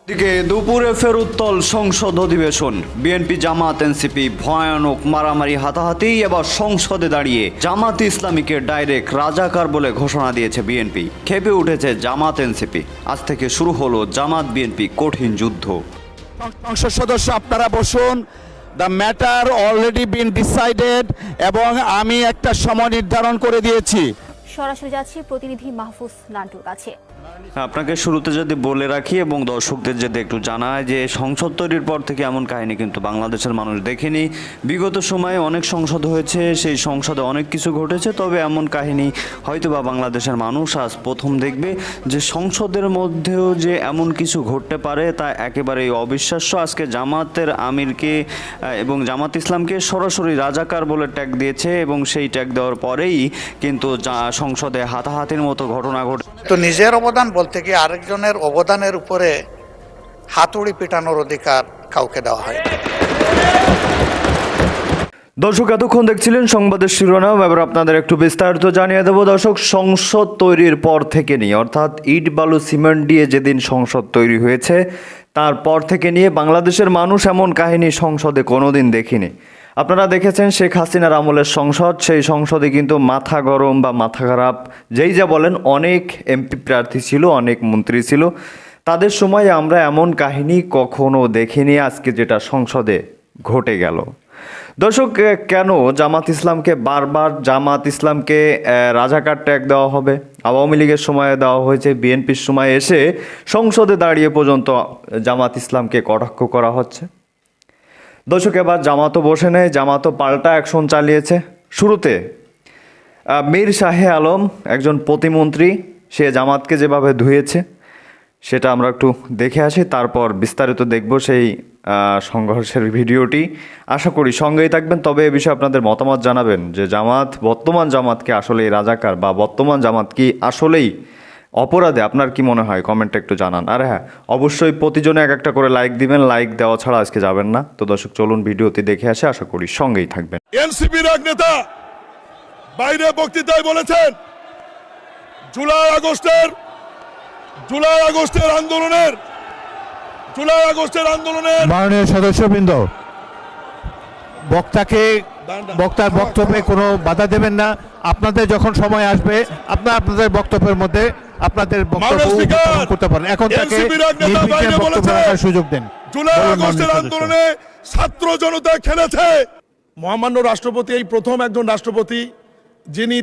দিকে দুপুরে ফের উত্তল সংসদ অধিবেশন। বিএনপি জামাত এনসিপি ভয়ানক মারামারি হাতাহাতি। এবার সংসদে দাঁড়িয়ে জামাত ইসলামীকে ডাইরেক্ট রাজাকার বলে ঘোষণা দিয়েছে বিএনপি। খেপে উঠেছে জামাত এনসিপি। আজ থেকে শুরু হলো জামাত বিএনপি কঠিন যুদ্ধ। সংসদ সদস্য আপনারা বসুন। The matter already been decided এবং আমি একটা সময় নির্ধারণ করে দিয়েছি। সরাসরি যাচ্ছি প্রতিনিধি মাহফুজ নান্টুর কাছে। আপনাকে শুরুতে যদি বলে রাখি এবং দর্শকদের যদি একটু জানায় যে সংসদ তৈরির পর থেকে এমন কাহিনী কিন্তু বাংলাদেশের মানুষ দেখেনি। বিগত সময়ে অনেক সংসদ হয়েছে, সেই সংসদে অনেক কিছু ঘটেছে, তবে এমন কাহিনী হয়তোবা বাংলাদেশের মানুষ আজ প্রথম দেখবে যে সংসদের মধ্যেও যে এমন কিছু ঘটতে পারে তা একেবারেই অবিশ্বাস্য। আজকে জামাতের আমিরকে এবং জামাত ইসলামকে সরাসরি রাজাকার বলে ট্যাগ দিয়েছে এবং সেই ট্যাগ দেওয়ার পরেই কিন্তু সংসদে হাতাহাতির মতো ঘটনা ঘটে। তো নিজের অবদান বলতে কি আরেকজনের অবদানের উপরে হাতুড়ি পেটানোর অধিকার কাউকে দেওয়া হয়। দর্শক এতক্ষণ দেখছিলেন সংবাদের শিরোনাম, এবার আপনাদের একটু বিস্তারিত জানিয়ে দেবো। দর্শক, সংসদ তৈরির পর থেকে নিয়ে অর্থাৎ ইট বালু সিমেন্ট দিয়ে যেদিন সংসদ তৈরি হয়েছে তারপর থেকে নিয়ে বাংলাদেশের মানুষ এমন কাহিনী সংসদে কোনোদিন দেখিনি। আপনারা দেখেছেন শেখ হাসিনার আমলের সংসদ, সেই সংসদে কিন্তু মাথা গরম বা মাথা খারাপ যেই যা বলেন অনেক এমপি প্রার্থী ছিল, অনেক মন্ত্রী ছিল। তাদের সময় আমরা এমন কাহিনী কখনো দেখিনি আজকে যেটা সংসদে ঘটে গেল। দর্শক, কেন জামাত ইসলামকে বারবার জামাত ইসলামকে রাজাকার ট্যাগ দেওয়া হবে? আওয়ামী লীগের সময়ে দেওয়া হয়েছে, বিএনপির সময় এসে সংসদে দাঁড়িয়ে পর্যন্ত জামাত ইসলামকে কটাক্ষ করা হচ্ছে। দর্শক, এবার জামাতও বসে নেয়, জামাতও পাল্টা অ্যাকশন চালিয়েছে। শুরুতে মীর শাহে আলম একজন প্রতিমন্ত্রী, সে জামাতকে যেভাবে ধুয়েছে সেটা আমরা একটু দেখে আসি, তারপর বিস্তারিত দেখব সেই সংঘর্ষের ভিডিওটি। আশা করি সঙ্গেই থাকবেন। তবে এ বিষয়ে আপনাদের মতামত জানাবেন যে জামাত, বর্তমান জামাতকে আসলেই রাজাকার বা বর্তমান জামাত কি আসলেই অপরাধে? আপনার কি মনে হয় কমেন্টে একটু জানান। আর হ্যাঁ, অবশ্যই প্রতিজনে এক একটা করে লাইক দিবেন, লাইক দেওয়া ছাড়া আজকে যাবেন না। তো দর্শক, চলুন ভিডিওটি দেখে আসে, আশা করি সঙ্গেই থাকবেন। এনসিপির এক নেতা বাইরে বক্তৃতায় বলেছেন জুলাই আগস্টের আন্দোলনের মাননীয় সদস্যবৃন্দ, বক্তার বক্তব্যে কোনো বাধা দেবেন না। আপনাদের যখন সময় আসবে আপনাদের বক্তব্যের মধ্যে আপনাদের বক্তব্য উপস্থাপন করতে পারেন। এখন তাকে নির্বিঘ্নে বক্তব্য রাখার সুযোগ দেন। জুলাই আগস্টের আন্দোলনে ছাত্র জনতা খেলেছে। মহামান্য রাষ্ট্রপতি এই প্রথম একজন রাষ্ট্রপতি যিনি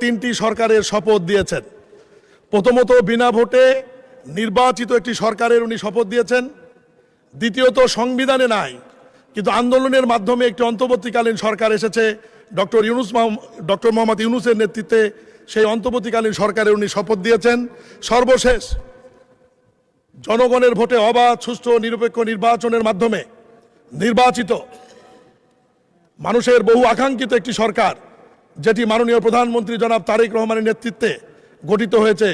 তিনটি সরকারের শপথ দিয়েছেন। প্রথমত বিনা ভোটে নির্বাচিত একটি সরকারের উনি শপথ দিয়েছেন। দ্বিতীয়ত সংবিধানে নাই, কিন্তু আন্দোলনের মাধ্যমে একটি অন্তর্বর্তীকালীন সরকার এসেছে ডক্টর মোহাম্মদ ইউনূসের নেতৃত্বে। সেই অন্তর্বর্তীকালীন সরকারের উনি শপথ দিয়েছেন। সর্বশেষ জনগণের ভোটে অবাধ, সুষ্ঠু, নিরপেক্ষ নির্বাচনের মাধ্যমে নির্বাচিত মানুষের বহু আকাঙ্ক্ষিত একটি সরকার, যেটি মাননীয় প্রধানমন্ত্রী জনাব তারেক রহমানের নেতৃত্বে গঠিত হয়েছে,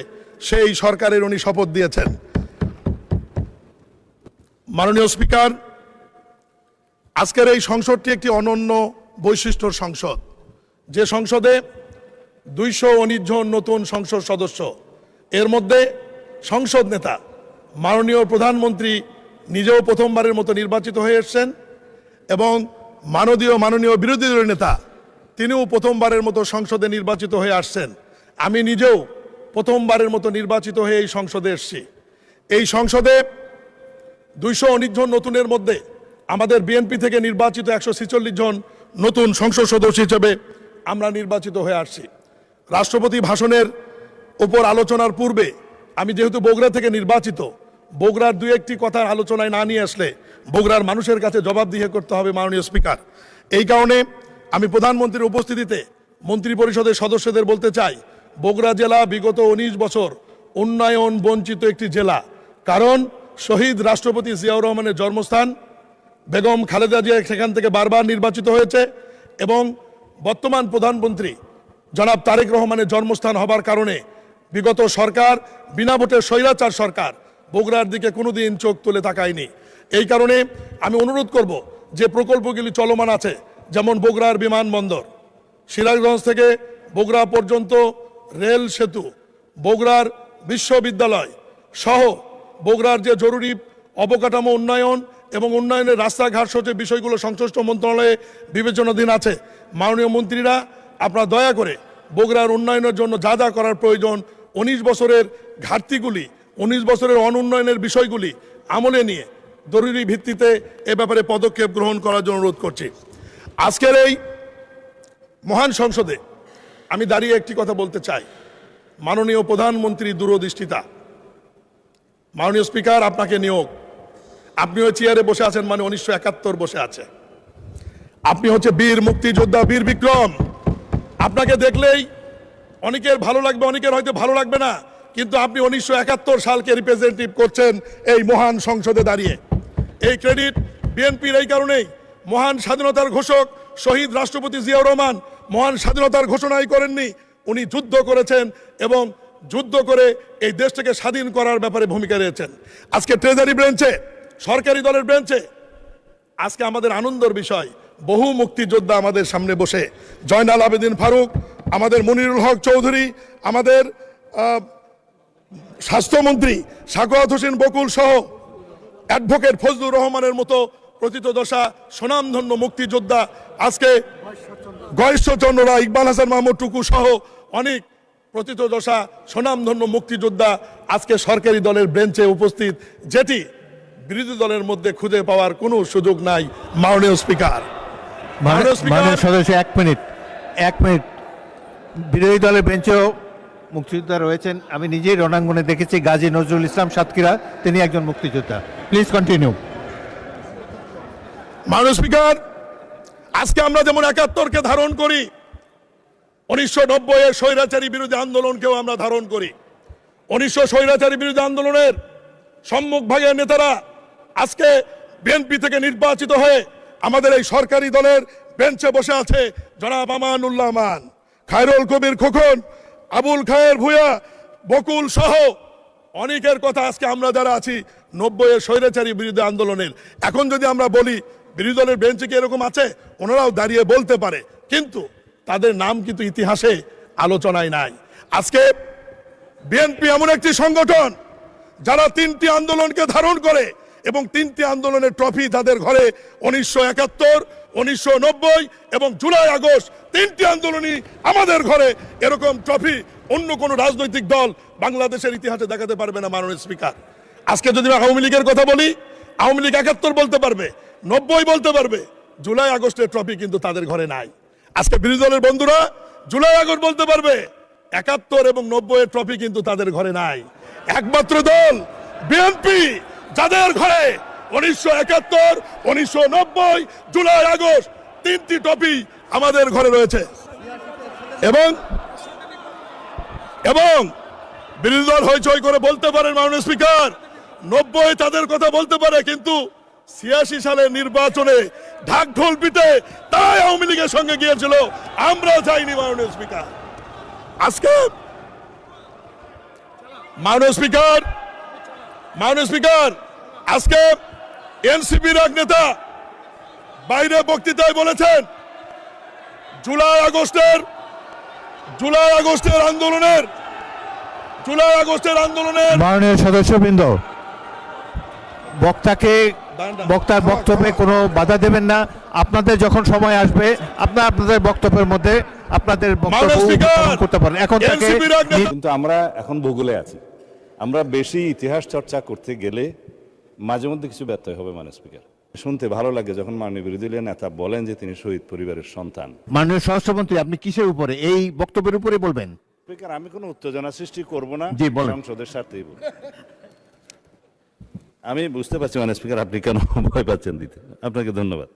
সেই সরকারের উনি শপথ দিয়েছেন। মাননীয় স্পিকার, আজকের এই সংসদটি একটি অনন্য বৈশিষ্ট্যর সংসদ, যে সংসদে 219 জন নতুন সংসদ সদস্য। এর মধ্যে সংসদ নেতা মাননীয় প্রধানমন্ত্রী নিজেও প্রথমবারের মতো নির্বাচিত হয়ে এসেছেন এবং মাননীয় বিরোধী দলের নেতা তিনিও প্রথমবারের মতো সংসদে নির্বাচিত হয়ে আসছেন। আমি নিজেও প্রথমবারের মতো নির্বাচিত হয়ে এই সংসদে এসেছি। এই সংসদে 219 জন নতুনের মধ্যে আমাদের বিএনপি থেকে নির্বাচিত 146 জন নতুন সংসদ সদস্য হিসেবে আমরা নির্বাচিত হয়ে আসছি। রাষ্ট্রপতি ভাষণের উপর আলোচনার পূর্বে আমি যেহেতু বগুড়া থেকে নির্বাচিত, বগুড়ার 2-1টি কথার আলোচনায় না নিয়ে আসলে বগুড়ার মানুষের কাছে জবাবদিহি করতে হবে মাননীয় স্পিকার। এই কারণে আমি প্রধানমন্ত্রীর উপস্থিতিতে মন্ত্রী পরিষদের সদস্যদের বলতে চাই, বগুড়া জেলা বিগত 19 বছর উন্নয়ন বঞ্চিত একটি জেলা। কারণ শহীদ রাষ্ট্রপতি জিয়াউর রহমানের জন্মস্থান, বেগম খালেদা জিয়া সেখান থেকে বারবার নির্বাচিত হয়েছে এবং বর্তমান প্রধানমন্ত্রী জনাব তারেক রহমানের জন্মস্থান হবার কারণে বিগত সরকার, বিনা ভোটের স্বৈরাচার সরকার, বগুড়ার দিকে কোনোদিন চোখ তুলে তাকায়নি। এই কারণে আমি অনুরোধ করব যে প্রকল্পগুলি চলমান আছে, যেমন বগুড়ার বিমানবন্দর, সিরাজগঞ্জ থেকে বগুড়া পর্যন্ত রেল সেতু, বগুড়ার বিশ্ববিদ্যালয় সহ বগুড়ার যে জরুরি অবকাঠামো উন্নয়ন এবং উন্নয়নের রাস্তাঘাট সহ যে বিষয়গুলো সংশ্লিষ্ট মন্ত্রণালয়ে বিবেচনাধীন আছে, মাননীয় মন্ত্রীরা আপনারা দয়া করে বগুড়ার উন্নয়নের জন্য যা যা করার প্রয়োজন 19 বছরের ঘাটতিগুলি, 19 বছরের অনুন্নয়নের বিষয়গুলি আমলে নিয়ে জরুরি ভিত্তিতে এ ব্যাপারে পদক্ষেপ গ্রহণ করার জন্য অনুরোধ করছি। আজকের এই মহান সংসদে আমি দাঁড়িয়ে একটি কথা বলতে চাই। মাননীয় প্রধানমন্ত্রী দূরদৃষ্টিতা, মাননীয় স্পিকার আপনাকে নিয়োগ, আপনি ওই চেয়ারে বসে আছেন মানে 1971 বসে আছে। আপনি হচ্ছে বীর মুক্তিযোদ্ধা, বীর বিক্রম। আপনাকে দেখলেই অনেকের ভালো লাগবে, অনেকের হয়তো ভালো লাগবে না, কিন্তু আপনি 1971 সালকে রিপ্রেজেন্টেটিভ করছেন এই মহান সংসদে দাঁড়িয়ে। এই ক্রেডিট বিএনপির এই কারণেই, মহান স্বাধীনতার ঘোষক শহীদ রাষ্ট্রপতি জিয়াউর রহমান মহান স্বাধীনতার ঘোষণাই করেননি, উনি যুদ্ধ করেছেন এবং যুদ্ধ করে এই দেশটাকে স্বাধীন করার ব্যাপারে ভূমিকা রয়েছেন। আজকে ট্রেজারি ব্রাঞ্চে, সরকারি দলের ব্রাঞ্চে আজকে আমাদের আনন্দের বিষয়, বহু মুক্তিযোদ্ধা আমাদের সামনে বসে, জয়নাল আবেদিন ফারুক, আমাদের মনিরুল হক চৌধুরী, আমাদের স্বাস্থ্যমন্ত্রী সাখাওয়াত হোসেন বকুল সহ অ্যাডভোকেট ফজলুর রহমানের মতো প্রথিতযশা স্বনামধন্য মুক্তিযোদ্ধা, আজকে গয়েশ্বরচন্দ্ররা, ইকবাল হাসান মাহমুদ টুকু সহ অনেক প্রথিতযশা স্বনামধন্য মুক্তিযোদ্ধা আজকে সরকারি দলের বেঞ্চে উপস্থিত, যেটি বিরোধী দলের মধ্যে খুঁজে পাওয়ার কোনো সুযোগ নাই। মাননীয় স্পিকার, মাননীয় সদস্য এক মিনিট। বিরোধী দলের বেঞ্চেও মুক্তিযোদ্ধা রয়েছেন, আমি নিজেই রণাঙ্গনে দেখেছি। গাজী নজরুল ইসলাম সাতক্ষীরা, তিনি একজন মুক্তিযোদ্ধা। Please continue. মাননীয় স্পিকার, আজকে আমরা যেমন 71-কে ধারণ করি, 1990-এর স্বৈরাচারী বিরোধী আন্দোলনকেও আমরা ধারণ করি। 1900 স্বৈরাচারী বিরোধী আন্দোলনের সম্মুখ ভাগের নেতারা আজকে বিএনপি থেকে নির্বাচিত হয়ে আমাদের এই সরকারি দলের বেঞ্চে বসে আছে। জনাব আমানুল্লাহ আমান, খায়রুল কবির খোকন, আবুল খায়ের ভূঁইয়া, বকুল সহ অনেকের কথা আজকে আমরা যারা আছি 90-এর স্বৈরাচারী বিরোধী আন্দোলনের, এখন যদি আমরা বলি বিরোধী দলের বেঞ্চে কি এরকম আছে, ওনারাও দাঁড়িয়ে বলতে পারে, কিন্তু তাদের নাম কিন্তু ইতিহাসে আলোচনায় নাই। আজকে বিএনপি এমন একটি সংগঠন যারা 3টি আন্দোলনকে ধারণ করে এবং 3টি আন্দোলনের ট্রফি তাদের ঘরে, 1971, 1990 এবং জুলাই আগস্ট 3টি আন্দোলনই আমাদের ঘরে। এরকম ট্রফি অন্য কোন রাজনৈতিক দল বাংলাদেশের ইতিহাসে দেখাতে পারবে না। মাননীয় স্পিকার, আজকে যদি আওয়ামী লীগের কথা বলি, আওয়ামী লীগ 71 বলতে পারবে, 90 বলতে পারবে, জুলাই আগস্টের ট্রফি কিন্তু তাদের ঘরে নাই। আজকে বিরোধী দলের বন্ধুরা জুলাই আগস্ট বলতে পারবে, 71 এবং 90-এর ট্রফি কিন্তু তাদের ঘরে নাই। একমাত্র দল বিএনপি, যাদের ঘরে 1971, 1990, জুলাই আগস্ট 3টি ট্রফি আমাদের ঘরে রয়েছে। এবং বিরোধী দল হইচই করে বলতে পারেন মাননীয় স্পিকার 90 তাদের কথা বলতে পারে, কিন্তু 86 সালের নির্বাচনে ঢাক ঢোল পিটে তাই আওয়ামী লীগের সঙ্গে গিয়েছিল, আমরা যাইনি। মাননীয় স্পিকার, আজকে মাননীয় স্পিকার আজকে এনসিপির এক নেতা বাইরে বক্তৃতায় বলেছেন জুলাই আগস্টের আন্দোলনের মাননীয় সদস্যবৃন্দ, বক্তার বক্তব্যে কোনো বাধা দেবেন না। আপনাদের যখন সময় আসবে আপনাদের বক্তব্যের মধ্যে আপনাদের বক্তব্য উপস্থাপন করতে পারেন। এখন থেকে কিন্তু আমরা এখন ভূগোলে আছি, আমরা বেশি ইতিহাস চর্চা করতে গেলে মাঝে মধ্যে কিছু ব্যত্যয় হবে। মাননীয় স্পিকার, শুনতে ভালো লাগে যখন মাননীয় বিরোধী দলের নেতা বলেন যে তিনি শহীদ পরিবারের সন্তান। মাননীয় স্বরাষ্ট্রমন্ত্রী, আপনি কিসের উপরে এই বক্তব্যের উপরে বলবেন? স্পিকার, আমি কোনো উত্তেজনা সৃষ্টি করব না, জি বলেন। সংসদের স্বার্থেই বলব। আমি বুঝতে পারছি মাননীয় স্পিকার আপনি কেন ভয় পাচ্ছেন দিতে, আপনাকে ধন্যবাদ।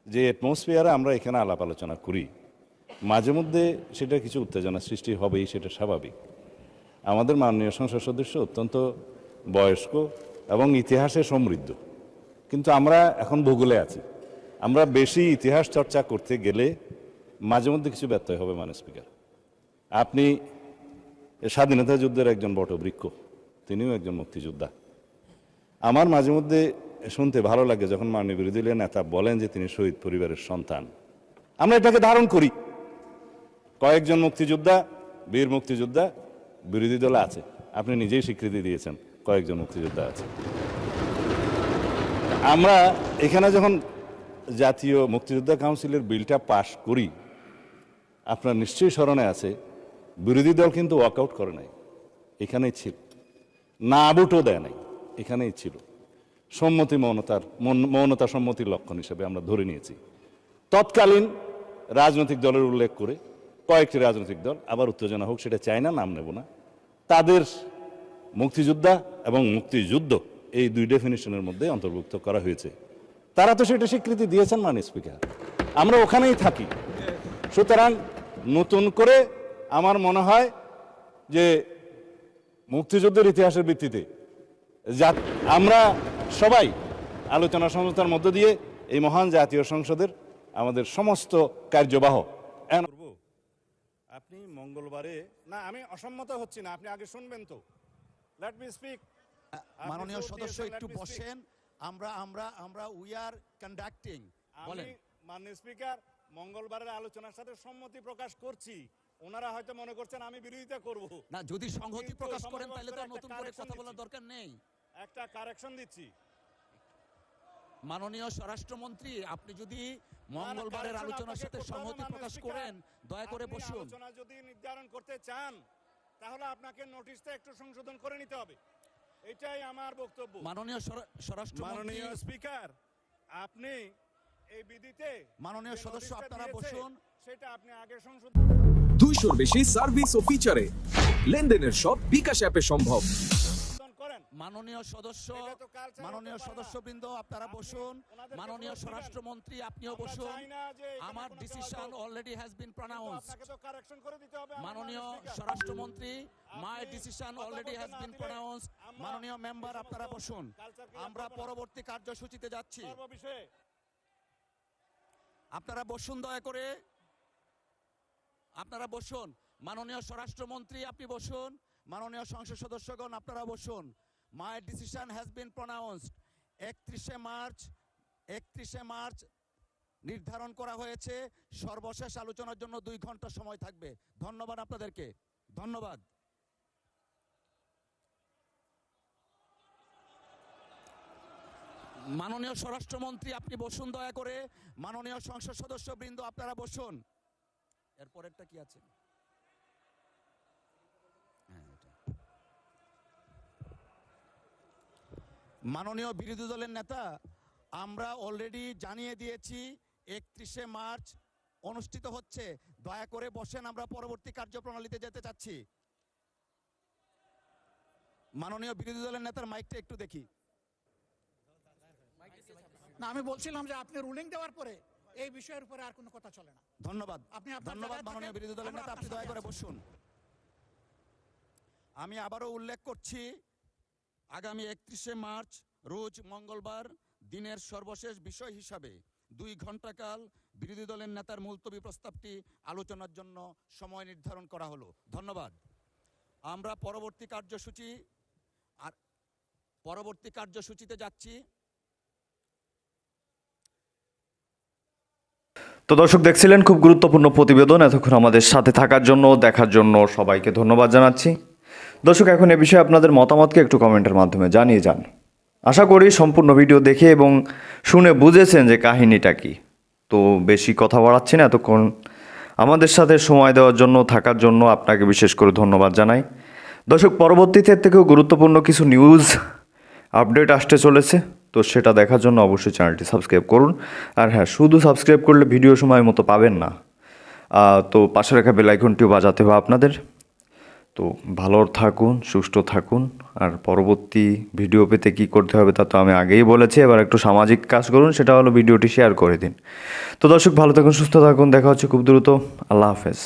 যে অ্যাটমসফিয়ারে আমরা এখানে আলাপ আলোচনা করি, মাঝে মধ্যে সেটা কিছু উত্তেজনা সৃষ্টি হবেই, সেটা স্বাভাবিক। আমাদের মাননীয় সংসদ সদস্য অত্যন্ত বয়স্ক এবং ইতিহাসে সমৃদ্ধ, কিন্তু আমরা এখন ভূগোলে আছি, আমরা বেশি ইতিহাস চর্চা করতে গেলে মাঝে মধ্যে কিছু ব্যত্যয় হবে। মাননীয় স্পিকার, আপনি স্বাধীনতা যুদ্ধের একজন বটবৃক্ষ, তিনিও একজন মুক্তিযোদ্ধা। আমার মাঝে মধ্যে শুনতে ভালো লাগে যখন মাননীয় বিরোধী দলের নেতা বলেন যে তিনি শহীদ পরিবারের সন্তান। আমরা এটাকে ধারণ করি, কয়েকজন মুক্তিযোদ্ধা, বীর মুক্তিযোদ্ধা বিরোধী দলে আছে, আপনি নিজেই স্বীকৃতি দিয়েছেন। কয়েকজন মুক্তিযোদ্ধা আছে। আমরা এখানে যখন জাতীয় মুক্তিযোদ্ধা কাউন্সিলের বিলটা পাশ করি, আপনার নিশ্চয়ই স্মরণে আছে, বিরোধী দল কিন্তু ওয়াকআউট করে নাই, এখানেই ছিল, না ভোটও দেয় নাই, এখানেই ছিল। সম্মতি মৌনতা সম্মতির লক্ষণ হিসেবে আমরা ধরে নিয়েছি। তৎকালীন রাজনৈতিক দলের উল্লেখ করে কয়েকটি রাজনৈতিক দল, আবার উত্তেজনা হোক সেটা চায় না, নাম নেব না, তাদের মুক্তিযোদ্ধা এবং মুক্তিযুদ্ধ এই দুই ডেফিনিশনের মধ্যে অন্তর্ভুক্ত করা হয়েছে। তারা তো সেটা স্বীকৃতি দিয়েছেন মাননীয় স্পিকার, আমরা ওখানেই থাকি। সুতরাং নতুন করে আমার মনে হয় যে মুক্তিযুদ্ধের ইতিহাসের ভিত্তিতে আমরা সবাই আলোচনা সমঝোতার মধ্য দিয়ে এই মহান জাতীয় সংসদের আমাদের সমস্ত কার্যবাহ আপনি মঙ্গলবারে না, আমি অসম্মত হচ্ছি না, আপনি আগে শুনবেন তো, লেট মি স্পিক। মাননীয় সদস্য একটু বসেন, আমরা উই আর কন্ডাক্টিং। বলেন মাননীয় স্পিকার, মঙ্গলবারের আলোচনার সাথে সম্মতি প্রকাশ করছি, ওনারা হয়তো মনে করছেন আমি বিরোধিতা করব না। যদি সংহতি প্রকাশ করেন তাহলে তো নতুন করে কথা বলার দরকার নেই। একটা কারেকশন দিচ্ছি। মাননীয় স্বরাষ্ট্রমন্ত্রী, আপনি যদি মঙ্গলবারের আলোচনার সাথে সংহতি প্রকাশ করেন, দয়া করে বসুন। আলোচনা যদি নির্ধারণ করতে চান তাহলে আপনাকে নোটিশটা একটু সংশোধন করে নিতে হবে, এটাই আমার বক্তব্য। মাননীয় স্বরাষ্ট্রমন্ত্রী, মাননীয় স্পিকার, আপনি এই বিধিতে মাননীয় সদস্য আপনারা বসুন, সেটা আপনি আগে সংশোধন 200-র বেশি সার্ভিস ও ফিচারে লেনদেনের সব বিকাশ অ্যাপে সম্ভব। করেন। মাননীয় সদস্যবৃন্দ আপনারা বসুন, মাননীয় স্বরাষ্ট্রমন্ত্রী আপনিও বসুন। আমার ডিসিশন অলরেডি হ্যাজ বিন প্রনাউন্সড। মাননীয় স্বরাষ্ট্রমন্ত্রী, my decision already has been প্রনাউন্সড। মাননীয় মেম্বার আপনারা বসুন, আমরা পরবর্তী কার্যসূচিতে যাচ্ছি। আপনারা বসুন, দয়া করে আপনারা বসুন। মাননীয় স্বরাষ্ট্রমন্ত্রী আপনি বসুন, মাননীয় সংসদ সদস্যগণ আপনারা বসুন। My decision has been pronounced. 31শে মার্চ নির্ধারণ করা হয়েছে। সর্বশেষ আলোচনার জন্য 2 ঘন্টা সময় থাকবে। ধন্যবাদ আপনাদেরকে, ধন্যবাদ। মাননীয় স্বরাষ্ট্রমন্ত্রী আপনি বসুন, দয়া করে। মাননীয় সংসদ সদস্যবৃন্দ আপনারা বসুন। এরপরেরটা কি আছে? মাননীয় বিরোধী দলের নেতা, আমরা অলরেডি জানিয়ে দিয়েছি 31শে মার্চ অনুষ্ঠিত হচ্ছে। দয়া করে বসেন, আমরা পরবর্তী কার্যপ্রণালীতে যেতে চাচ্ছি। মাননীয় বিরোধী দলের নেতার মাইকটা একটু দেখি। না, আমি বলছিলাম যে আপনি রুলিং দেওয়ার পরে এই বিষয়ের উপরে আর কোনো কথা চলে না। ধন্যবাদ, ধন্যবাদ মাননীয় বিরোধী দলের নেতা, আপনি দয়া করে বসুন। আমি আবারও উল্লেখ করছি, আগামী 31শে মার্চ রোজ মঙ্গলবার দিনের সর্বশেষ বিষয় হিসাবে 2 ঘন্টা কাল বিরোধী দলের নেতার মুলতবি প্রস্তাবটি আলোচনার জন্য সময় নির্ধারণ করা হলো। ধন্যবাদ। আমরা পরবর্তী কার্যসূচিতে যাচ্ছি। তো দর্শক, দেখছিলেন খুব গুরুত্বপূর্ণ প্রতিবেদন। এতক্ষণ আমাদের সাথে থাকার জন্য, দেখার জন্য সবাইকে ধন্যবাদ জানাচ্ছি। দর্শক, এখন এ বিষয়ে আপনাদের মতামতকে একটু কমেন্টের মাধ্যমে জানিয়ে যান। আশা করি সম্পূর্ণ ভিডিও দেখে এবং শুনে বুঝেছেন যে কাহিনীটা কি। তো বেশি কথা বাড়াচ্ছি না, এতক্ষণ আমাদের সাথে সময় দেওয়ার জন্য, থাকার জন্য আপনাকে বিশেষ করে ধন্যবাদ জানাই। দর্শক, পরবর্তীতে থেকেও গুরুত্বপূর্ণ কিছু নিউজ আপডেট আসতে চলেছে, তো সেটা দেখার জন্য অবশ্যই চ্যানেলটি সাবস্ক্রাইব করুন। আর হ্যাঁ, শুধু সাবস্ক্রাইব করলে ভিডিও সময় মতো পাবেন না, তো পাশে রাখা বেল আইকনটিও বাজাতে হবে আপনাদের। তো ভালো থাকুন, সুস্থ থাকুন। আর পরবর্তী ভিডিও পেতে কী করতে হবে তা তো আমি আগেই বলেছি। এবার একটু সামাজিক কাজ করুন, সেটা হলো ভিডিওটি শেয়ার করে দিন। তো দর্শক, ভালো থাকুন, সুস্থ থাকুন, দেখা হচ্ছে খুব দ্রুত। আল্লাহ হাফেজ।